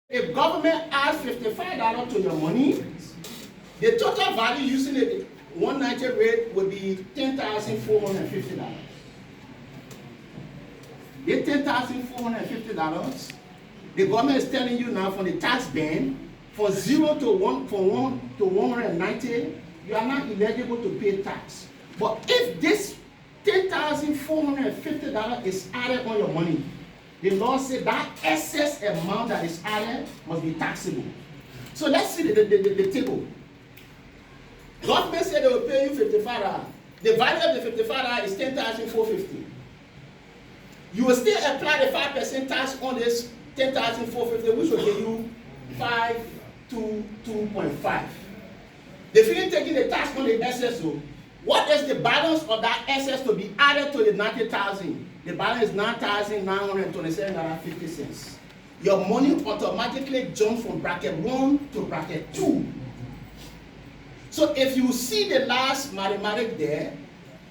If government adds $55 to your money, the total value using the 190 rate would be $10,450. The $10,450, the government is telling you now from the tax band, from 0 to 190, you are not eligible to pay tax. But if this $10,450 is added on your money, the law said that excess amount that is added must be taxable. So let's see the table. Government said they will pay you $55. The value of the $55 is $10,450. You will still apply the 5% tax on this $10,450, which will give you 522.5. They finish taking the tax on the excess. So what is the balance of that excess to be added to the 90,000? The balance is $9,927.50. Your money automatically jumps from bracket 1 to bracket 2. So if you see the last mathematics there,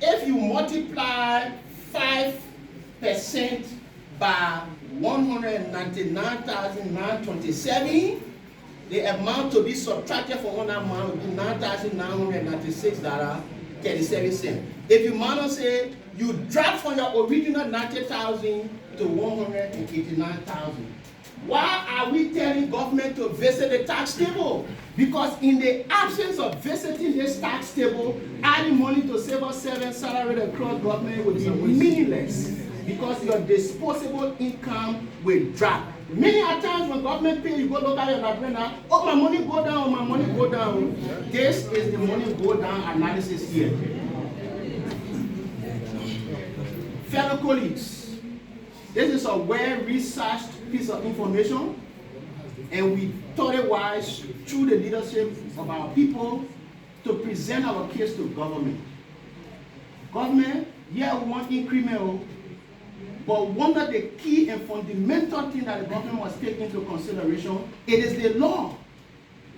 if you multiply 5% by 199,927, the amount to be subtracted from that amount would be $9,996.37. If you want to say you drop from your original 90,000 to 189,000, why are we telling government to visit the tax table? Because in the absence of visiting this tax table, adding money to civil servant salary across government would be meaningless, because your disposable income will drop. Many a times when government pay, you go look at your brain now, oh, my money go down, my money go down. This is the money go down analysis here. Fellow colleagues, this is a well-researched piece of information, and we thought it wise through the leadership of our people to present our case to government. Government, yeah, we want increment, but one of the key and fundamental things that the government must take into consideration, it is the law.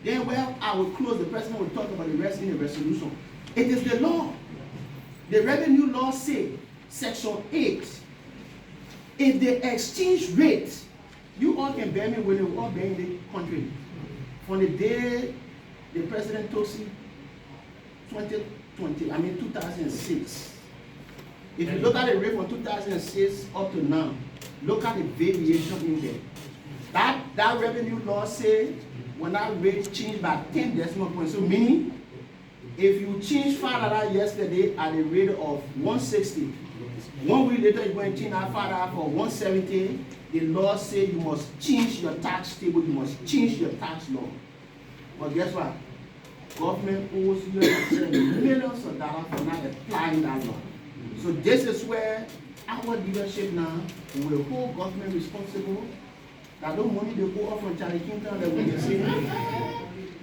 Then, well, I will close, the president will talk about the rest in the resolution. It is the law. The revenue law says, Section 8, if the exchange rate, you all can bear me when you all bear in the country, from the day the president took it, 2006. If you look at the rate from 2006 up to now, look at the variation in there. That revenue law says when that rate changed by 10 decimal points, so meaning if you change $5 yesterday at a rate of 160, 1 week later you go and change that $5 for 170, the law says you must change your tax table, you must change your tax law. But guess what? Government owes you millions of dollars for not applying that law. So this is where our leadership now will hold government responsible. That no money they go off from Charlie Kington that we see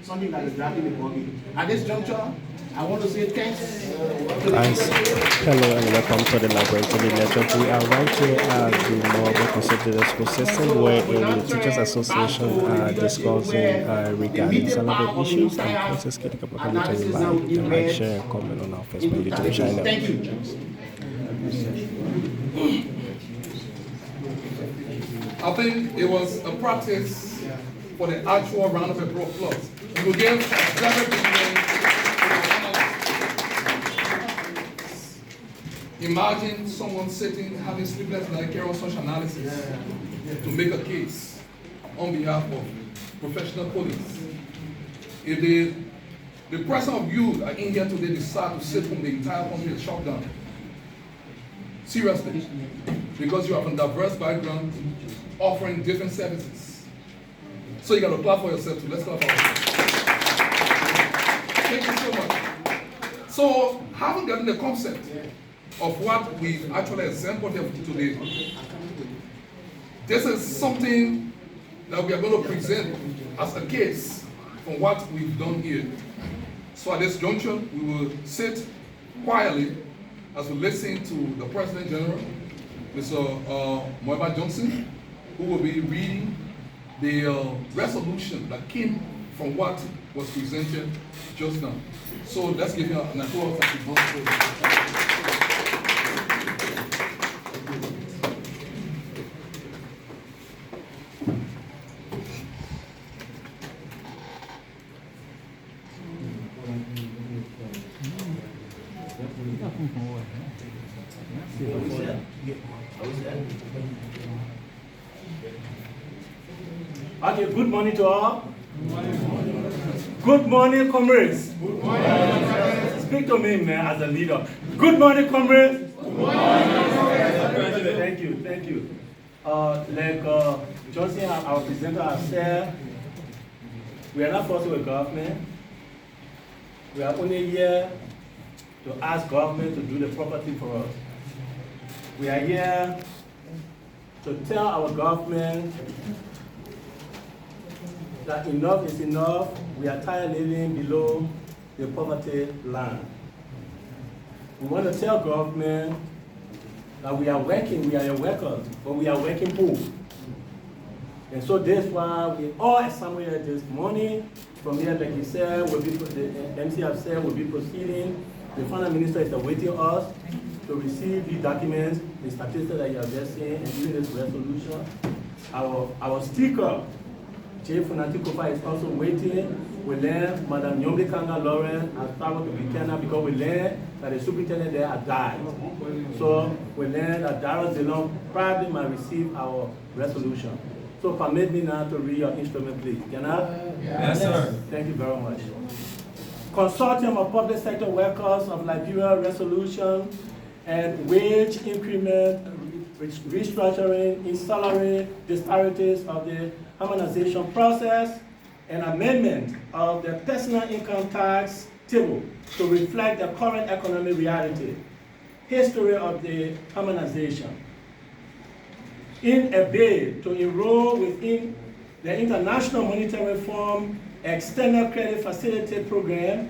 something that is driving the buggy. At this juncture, I want to say thanks. Hello and welcome to the Library TV Network. We are right here at the Mobile Consultative School System, where the Teachers Association are discussing regarding some of the issues. And let's just get a couple of comments to like, share, and comment on our Facebook YouTube channel. Thank you. I think it was a practice for the actual round of applause. We will give imagine someone sitting having sleepless night, carrying such analysis to make a case on behalf of professional police. If the person of you are in here today decide to sit from the entire country and shut down, seriously, because you are from diverse background, offering different services. So you got to clap for yourself too. Let's clap for yourself. Thank you so much. So, having gotten the concept of what we've actually assembled here today, this is something that we are going to present as a case from what we've done here. So at this juncture, we will sit quietly as we listen to the President General, Mr. Moeba Johnson, who will be reading the resolution that came from what was presented just now. So let's give him an applause. Okay, good morning to all. Good morning, comrades. Good morning. Speak to me, man, as a leader. Good morning, comrades. Good morning. Thank you. Like Johnson, our presenter, has said, we are not forcing the government. We are only here to ask government to do the proper thing for us. We are here to tell our government that enough is enough. We are tired of living below the poverty line. We want to tell government that we are working, we are your workers, but we are working poor. And so that's why we all assembled here this morning. From here, like you said, the MC have said, we'll be proceeding. The finance minister is awaiting us to receive the documents, the statistics that you have just seen, and even this resolution. Our speaker, Chief Funatikopa, is also waiting. We learned Madam Yombi Kanga Lauren has traveled to Burkina because we learned that the superintendent there had died. So we learned that Darren Zelon probably might receive our resolution. So permit me now to read your instrument, please. Can I? Yes, sir. Thank you very much. Consortium of Public Sector Workers of Liberia Resolution and Wage Increment Restructuring in Salary Disparities of the Harmonization Process and Amendment of the Personal Income Tax Table to reflect the current economic reality. History of the harmonization. In a bid to enroll within the International Monetary Fund Extended Credit Facility Program,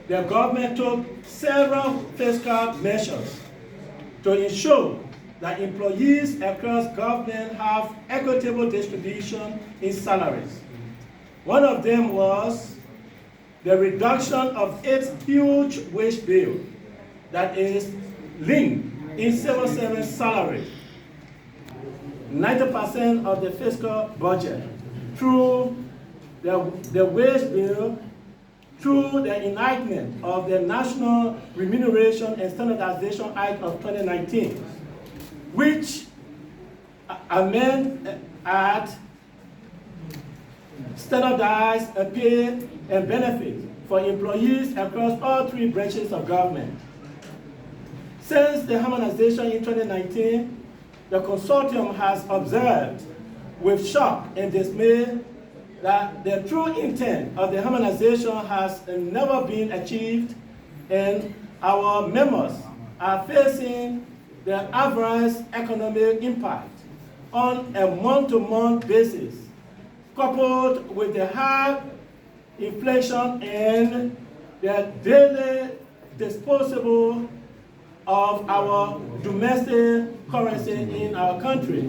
the government took several fiscal measures to ensure that employees across government have equitable distribution in salaries. One of them was the reduction of its huge wage bill that is linked in civil service salary. 90% of the fiscal budget through the wage bill, through the enactment of the National Remuneration and Standardization Act of 2019, which at standardized pay and benefits for employees across all three branches of government. Since the harmonization in 2019, the consortium has observed with shock and dismay that the true intent of the harmonization has never been achieved, and our members are facing the adverse economic impact on a month-to-month basis, coupled with the high inflation and the daily disposable of our domestic currency in our country.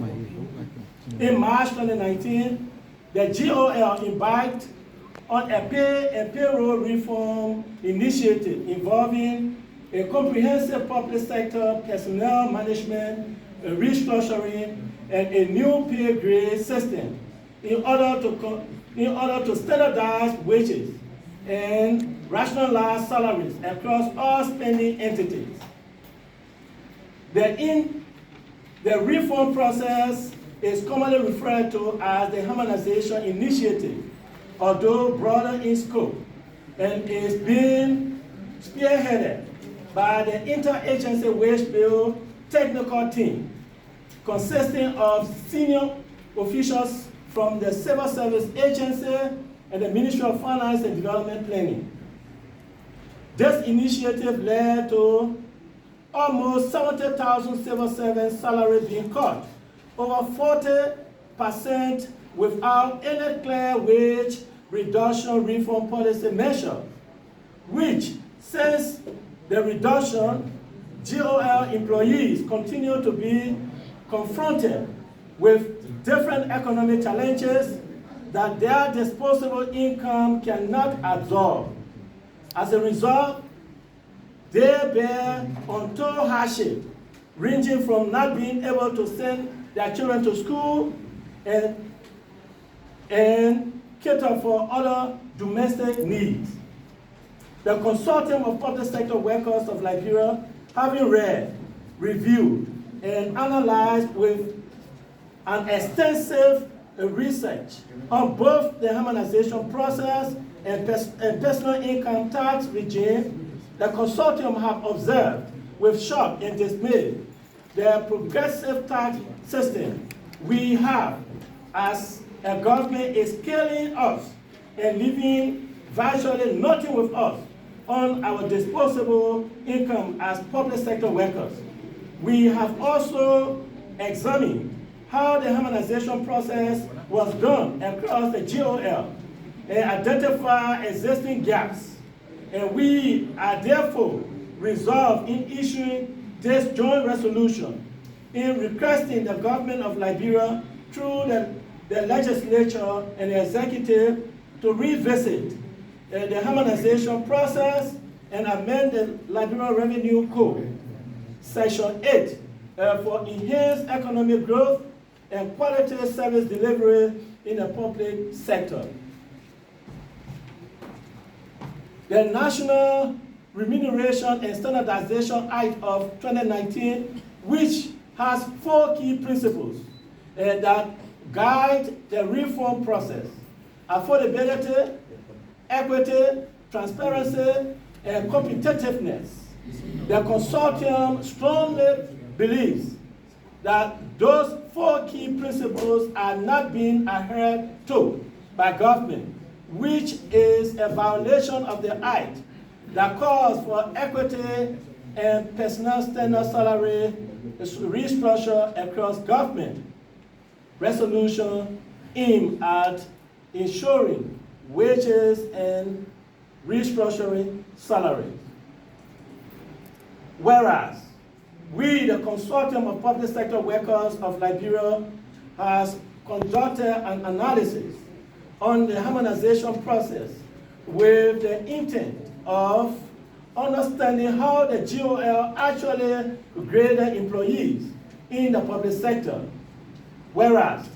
In March 2019, the GOL embarked on a pay and payroll reform initiative involving a comprehensive public sector personnel management, restructuring, and a new pay grade system in order to standardize wages and rationalize salaries across all spending entities. The reform process is commonly referred to as the harmonization initiative, although broader in scope, and is being spearheaded by the Interagency Wage Bill technical team, consisting of senior officials from the Civil Service Agency and the Ministry of Finance and Development Planning. This initiative led to almost 70,000 civil servants' salaries being cut, over 40% without any clear wage reduction reform policy measure, which, since the reduction, GOL employees continue to be confronted with different economic challenges that their disposable income cannot absorb. As a result, they bear untold hardship, ranging from not being able to send their children to school and cater for other domestic needs. The Consortium of Public Sector Workers of Liberia, having read, reviewed, and analyzed with an extensive research on both the harmonization process and personal income tax regime, the consortium have observed with shock and dismay the progressive tax system we have as a government is killing us and leaving virtually nothing with us on our disposable income as public sector workers. We have also examined how the harmonization process was done across the GOL and identify existing gaps. And we are therefore resolved in issuing this joint resolution in requesting the government of Liberia through the legislature and the executive to revisit the harmonization process and amend the Liberia Revenue Code, Section 8, for enhanced economic growth and quality service delivery in the public sector. The National Remuneration and Standardization Act of 2019, which has 4 key principles that guide the reform process: affordability, equity, transparency, and competitiveness. The consortium strongly believes that those 4 key principles are not being adhered to by government, which is a violation of the Act that calls for equity and personal standard salary restructure across government. Resolution aimed at ensuring wages and restructuring salaries. Whereas, we, the Consortium of Public Sector Workers of Liberia, has conducted an analysis on the harmonization process with the intent of understanding how the GOL actually graded employees in the public sector. Whereas,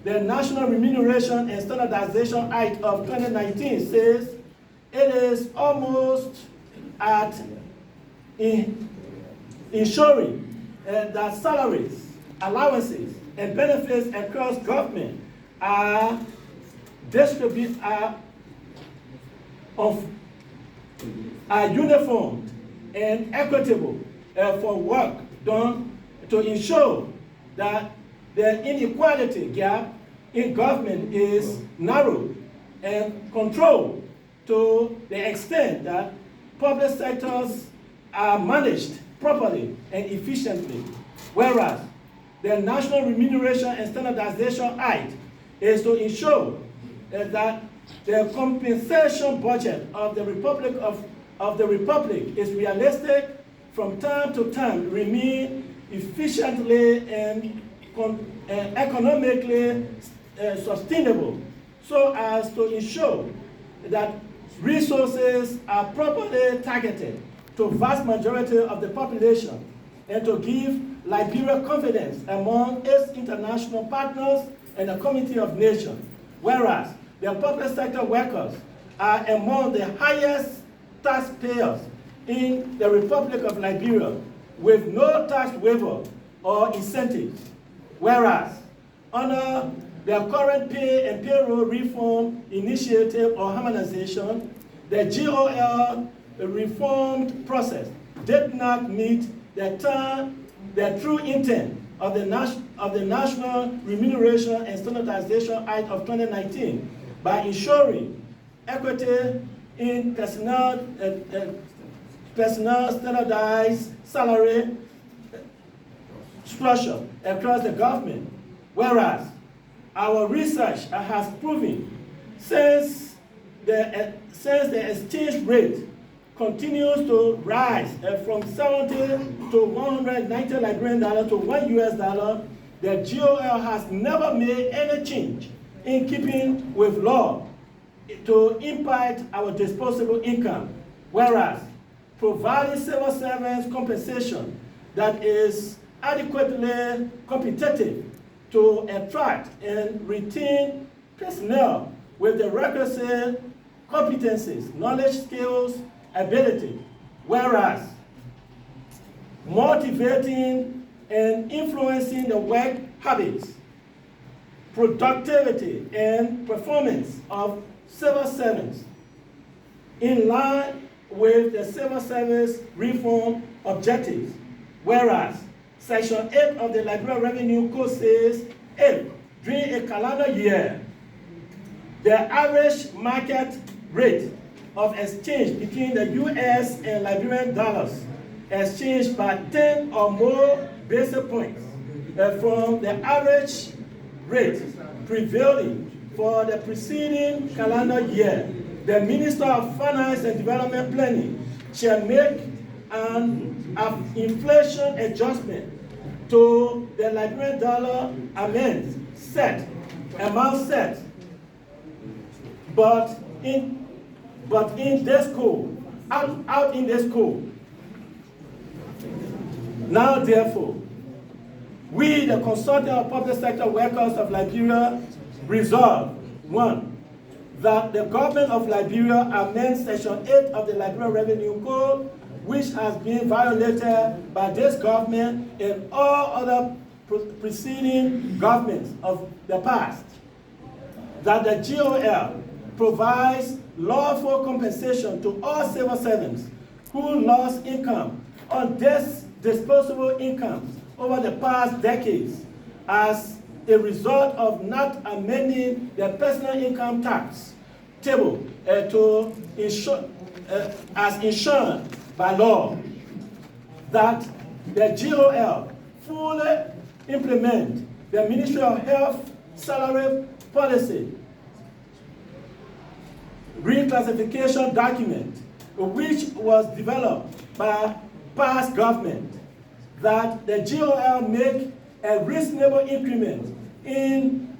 the National Remuneration and Standardization Act of 2019 says it is almost at ensuring that salaries, allowances, and benefits across government are uniform and equitable for work done to ensure that the inequality gap in government is narrowed and controlled to the extent that public sectors are managed properly and efficiently. Whereas the National Remuneration and Standardization Act is to ensure that the compensation budget of the Republic is realistic from time to time, remain efficiently and economically sustainable, so as to ensure that resources are properly targeted to vast majority of the population and to give Liberia confidence among its international partners and the Community of Nations. Whereas the public sector workers are among the highest taxpayers in the Republic of Liberia with no tax waiver or incentives. Whereas under the current pay and payroll reform initiative or harmonization, the GOL reformed process did not meet the true intent of the National Remuneration and Standardization Act of 2019 by ensuring equity in personal standardized salary structure across the government. Whereas our research has proven since the exchange rate continues to rise from 70 to 190 Liberian dollar to $1 US, the GOL has never made any change in keeping with law to impact our disposable income. Whereas providing civil servants compensation that is adequately competitive to attract and retain personnel with the requisite competencies, knowledge, skills, ability. Whereas motivating and influencing the work habits productivity and performance of civil servants in line with the civil service reform objectives. Whereas Section 8 of the Liberia Revenue Code says if during a calendar year the average market rate of exchange between the US and Liberian dollars exchanged by 10 or more basis points from the average rate prevailing for the preceding calendar year, the Minister of Finance and Development Planning shall make an inflation adjustment to the Liberian dollar amount set, but in this code, out in this code. Now therefore, we, the Consortium of Public Sector Workers of Liberia, resolve, 1, that the government of Liberia amends Section 8 of the Liberia Revenue Code, which has been violated by this government and all other preceding governments of the past. That the GOL provides lawful compensation to all civil servants who lost income on this disposable income over the past decades as a result of not amending the personal income tax table to ensure, as insured by law, that the GOL fully implement the Ministry of Health salary policy reclassification document, which was developed by past government, that the GOL make a reasonable increment in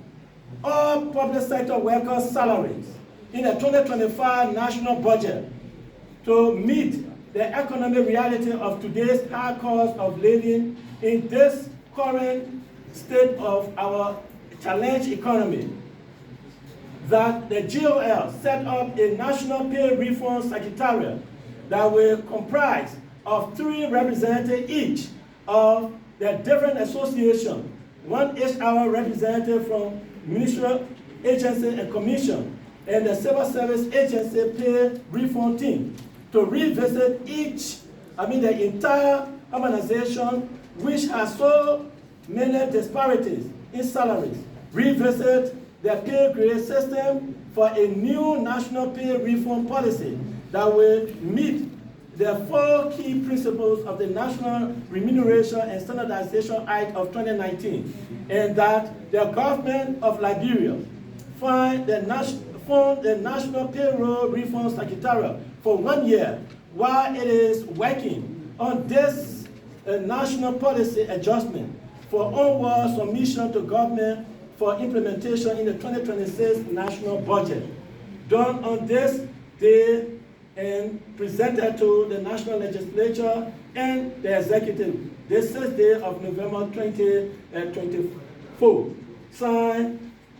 all public sector workers' salaries in the 2025 national budget to meet the economic reality of today's high cost of living in this current state of our challenged economy. That the GOL set up a national pay reform secretariat that will comprise of 3 representatives each of the different associations, 1 HR representative from ministerial agency and commission, and the civil service agency pay reform team to revisit the entire harmonization, which has so many disparities in salaries, revisit the pay grade system for a new national pay reform policy that will meet the 4 key principles of the National Remuneration and Standardization Act of 2019, and that the government of Liberia form the National Payroll Reform Secretariat for 1 year while it is working on this national policy adjustment for onward submission to government for implementation in the 2026 national budget. Done on this day and presented to the national legislature and the executive this 6th day of November 2024. Signed,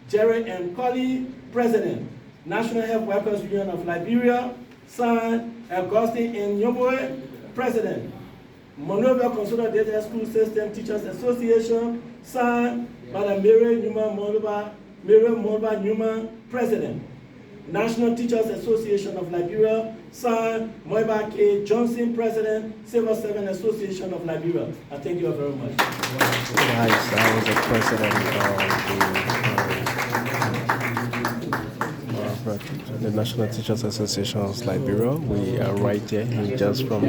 Jerry M. Colley, President, National Health Workers Union of Liberia. Signed, Augustine N. Yoboe, President, Monrovia Consolidated School System Teachers Association. Signed, Madam Mary Newman, President, National Teachers Association of Liberia. Signed, Moiba K. Johnson, President, Civil Servant Association of Liberia. I thank you all very much. Nice. I was the president of the National Teachers Association of Liberia. We are right here just from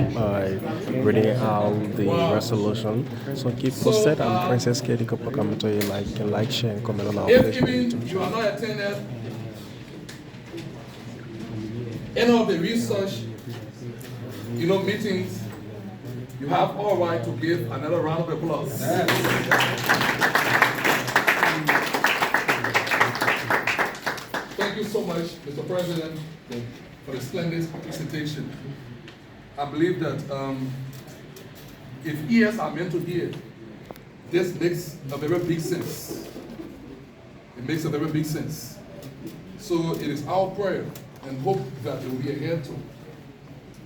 reading out the resolution. So keep posted, and Princess Katie Kopakamito, you like, share, and comment on our If Facebook. even you are not attended any of the research, meetings, you have all right to give another round of applause. Thank you so much, Mr. President, for the splendid presentation. I believe that if ears are meant to hear, this makes a very big sense. It makes a very big sense. So it is our prayer and hope that it will be adhered to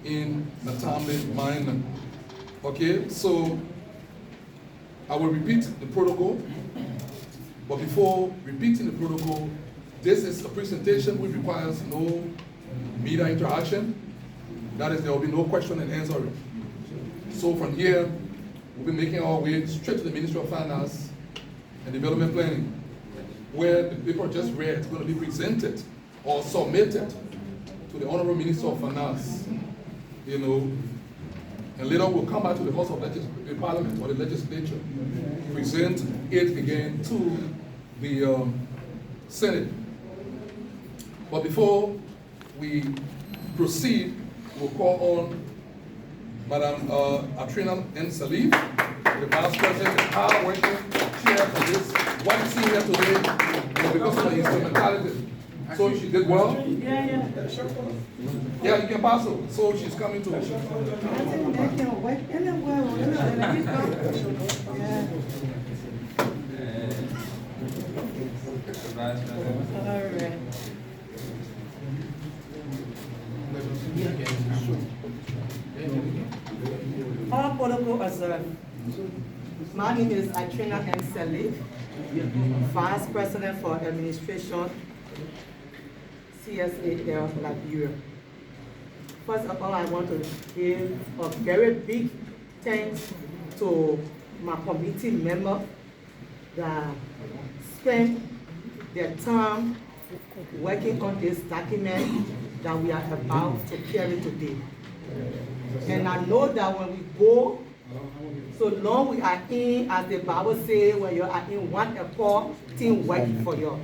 in the timely manner. Okay, so I will repeat the protocol. But before repeating the protocol, this is a presentation which requires no media interaction. That is, there will be no question and answer. So from here, we'll be making our way straight to the Ministry of Finance and Development Planning, where the paper just read is going to be presented or submitted to the Honorable Minister of Finance, and later we'll come back to the House of Parliament or the Legislature, present it again to the Senate. But before we proceed, we'll call on Madam Atrina N. Salif, the Vice President, the hard-working chair for this. What you see here today was because of the instrumentality. So she did well? Yeah. Yeah, you can pass her. So she's coming to. All protocol observed. My name is Atrina M. Salif, Vice President for Administration, CSAL Liberia. First of all, I want to give a very big thanks to my committee members that spent their time working on this document that we are about to carry today. And I know that when we go, so long we are in, as the Bible says, when you are in one accord, things work for you.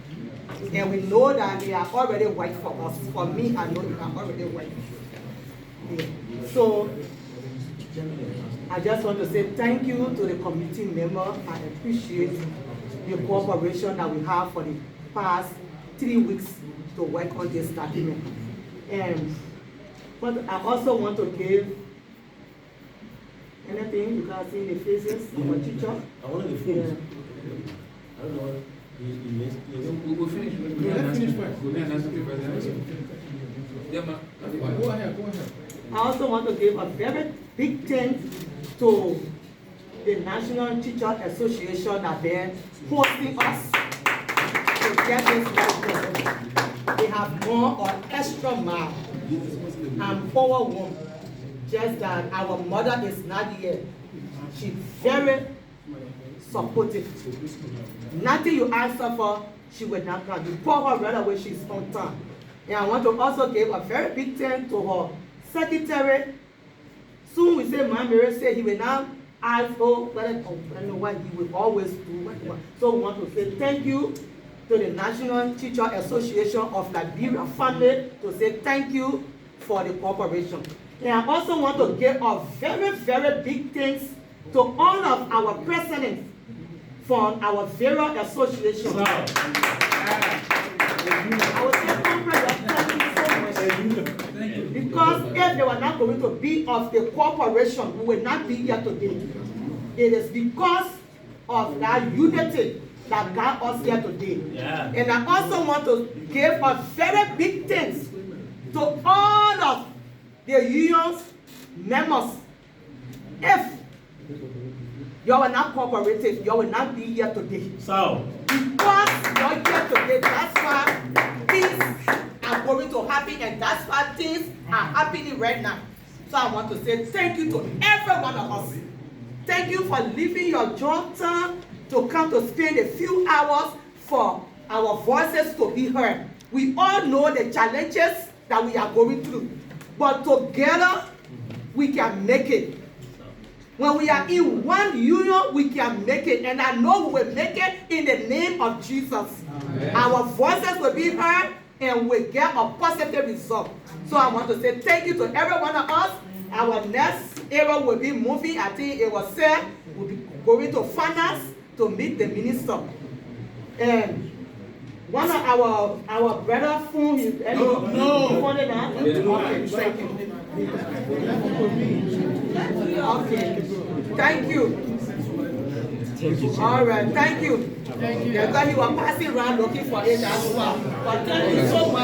And we know that they are already working for us. For me, I know they are already working. Yeah. So, I just want to say thank you to the committee members. I appreciate the cooperation that we have for the past 3 weeks to work on this document. But I also want to give anything you can see in the faces of a teacher. I want to finish. I don't know. We'll finish. Let's finish first. Go ahead. I also want to give a very big thanks to the National Teacher Association that been hosting us to get this right. They have gone an extra mile. I'm overwhelmed. Just that our mother is not here. She's very supportive. Nothing you ask her for, she will not come. You call her right away, she's on time. And I want to also give a very big thanks to her secretary. Soon we say, Mom Mary said he will now ask her whether, I don't know what he will always do. So we want to say thank you to the National Teacher Association of Liberia family to say thank you for the cooperation. And I also want to give a very, very big thanks to all of our presidents from our various associations. I would say because if they were not going to be of the cooperation, we will not be here today. It is because of that unity that got us here today. Yeah. And I also want to give a very big thanks to all of the unions members. If you are not cooperative, you will not be here today. So, because you are here today, that's why things are going to happen, and that's why things are happening right now. So I want to say thank you to every one of us. Thank you for leaving your job time to come to spend a few hours for our voices to be heard. We all know the challenges that we are going through, but together we can make it. When we are in one union, we can make it, and I know we will make it in the name of Jesus. Amen. Our voices will be heard, and we get a positive result. So I want to say thank you to every one of us. Our next era will be moving. I think it was said we'll be going to finance to meet the minister. And one of our brother phone is okay, thank you. Okay, thank you. All right, thank you. Because you were passing around looking for it as well. But thank you so much.